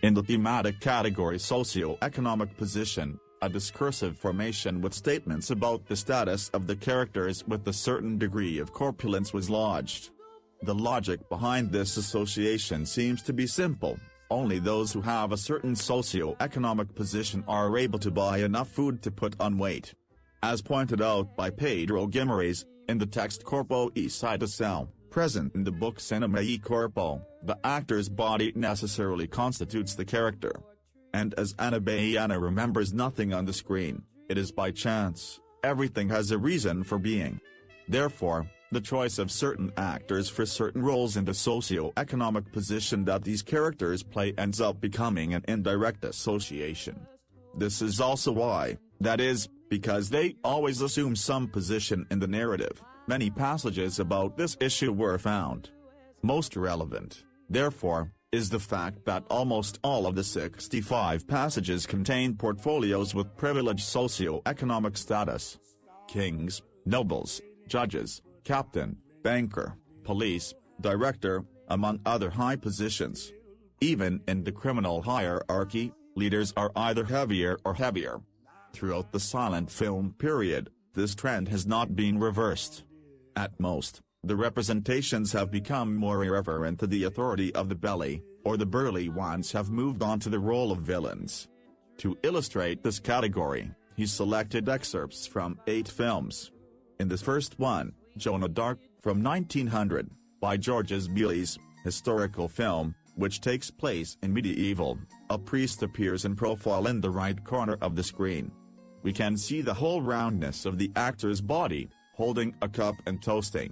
In the thematic category socioeconomic position, a discursive formation with statements about the status of the characters with a certain degree of corpulence was lodged. The logic behind this association seems to be simple: only those who have a certain socio-economic position are able to buy enough food to put on weight. As pointed out by Pedro Guimarães, in the text Corpo e Situação, present in the book Cinema e Corpo, the actor's body necessarily constitutes the character. And as Ana Baiana remembers, nothing on the screen, it is by chance, everything has a reason for being. Therefore, the choice of certain actors for certain roles in the socio-economic position that these characters play ends up becoming an indirect association. This is also why, that is, because they always assume some position in the narrative, many passages about this issue were found. Most relevant, therefore, is the fact that almost all of the 65 passages contain portfolios with privileged socio-economic status. Kings, nobles, judges, captain, banker, police, director, among other high positions. Even in the criminal hierarchy, leaders are either heavier or heavier. Throughout the silent film period, this trend has not been reversed. At most, the representations have become more irreverent to the authority of the belly, or the burly ones have moved on to the role of villains. To illustrate this category, he selected excerpts from 8 films. In the first one, Joan of Arc, from 1900, by Georges Méliès, historical film, which takes place in medieval, a priest appears in profile in the right corner of the screen. We can see the whole roundness of the actor's body, holding a cup and toasting.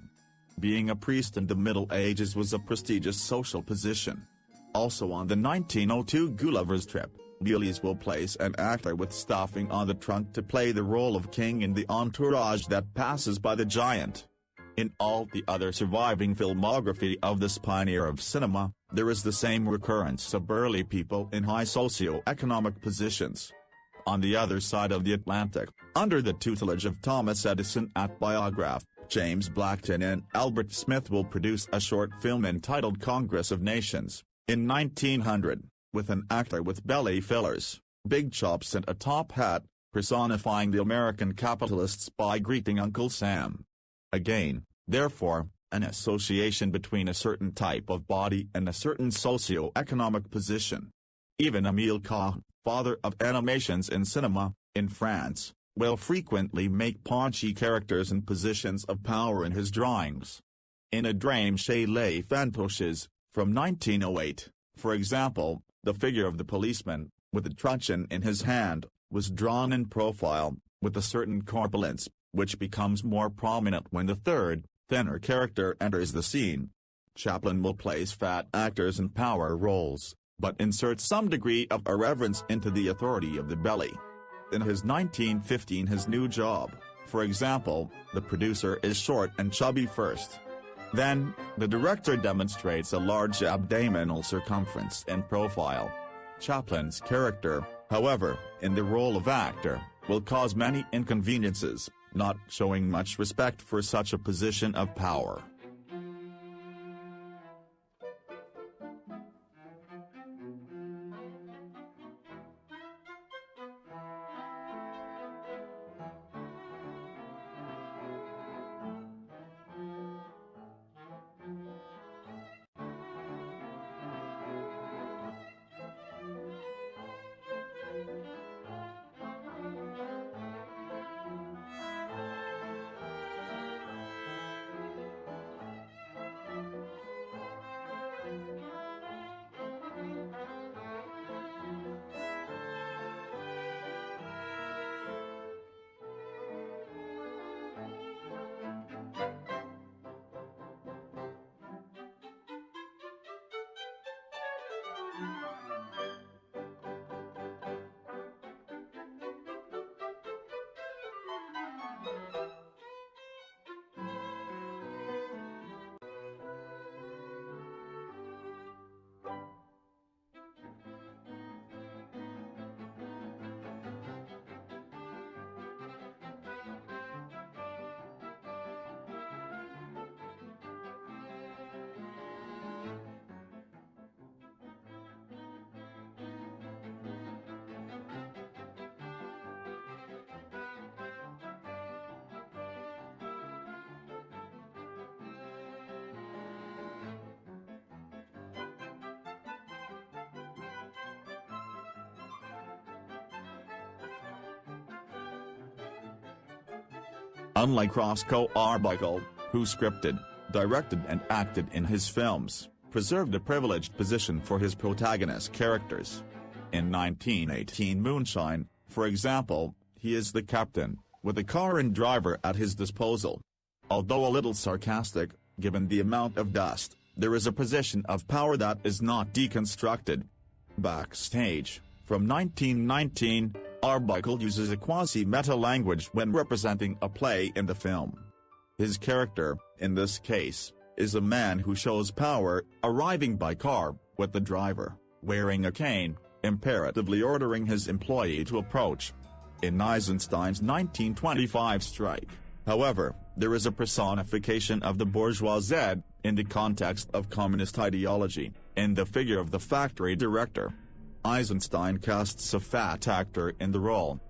Being a priest in the Middle Ages was a prestigious social position. Also on the 1902 Gulliver's Trip, Méliès will place an actor with stuffing on the trunk to play the role of king in the entourage that passes by the giant. In all the other surviving filmography of this pioneer of cinema, there is the same recurrence of burly people in high socio-economic positions. On the other side of the Atlantic, under the tutelage of Thomas Edison at Biograph, James Blackton and Albert Smith will produce a short film entitled Congress of Nations, in 1900, with an actor with belly fillers, big chops and a top hat, personifying the American capitalists by greeting Uncle Sam. Again, therefore, an association between a certain type of body and a certain socio-economic position. Even Émile Coh, father of animations in cinema, in France, will frequently make paunchy characters in positions of power in his drawings. In A Drame chez les Fantoches, from 1908, for example, the figure of the policeman, with a truncheon in his hand, was drawn in profile, with a certain corpulence, which becomes more prominent when the third, thinner character enters the scene. Chaplin will place fat actors in power roles, but inserts some degree of irreverence into the authority of the belly. In his 1915 His New Job, for example, the producer is short and chubby first. Then, the director demonstrates a large abdominal circumference in profile. Chaplin's character, however, in the role of actor, will cause many inconveniences, not showing much respect for such a position of power. Unlike Roscoe Arbuckle, who scripted, directed and acted in his films, preserved a privileged position for his protagonist characters. In 1918 Moonshine, for example, he is the captain, with a car and driver at his disposal. Although a little sarcastic, given the amount of dust, there is a position of power that is not deconstructed. Backstage, from 1919, Arbuckle uses a quasi-meta language when representing a play in the film. His character, in this case, is a man who shows power, arriving by car, with the driver, wearing a cane, imperatively ordering his employee to approach. In Eisenstein's 1925 strike, however, there is a personification of the bourgeoisie, in the context of communist ideology, in the figure of the factory director. Eisenstein casts a fat actor in the role,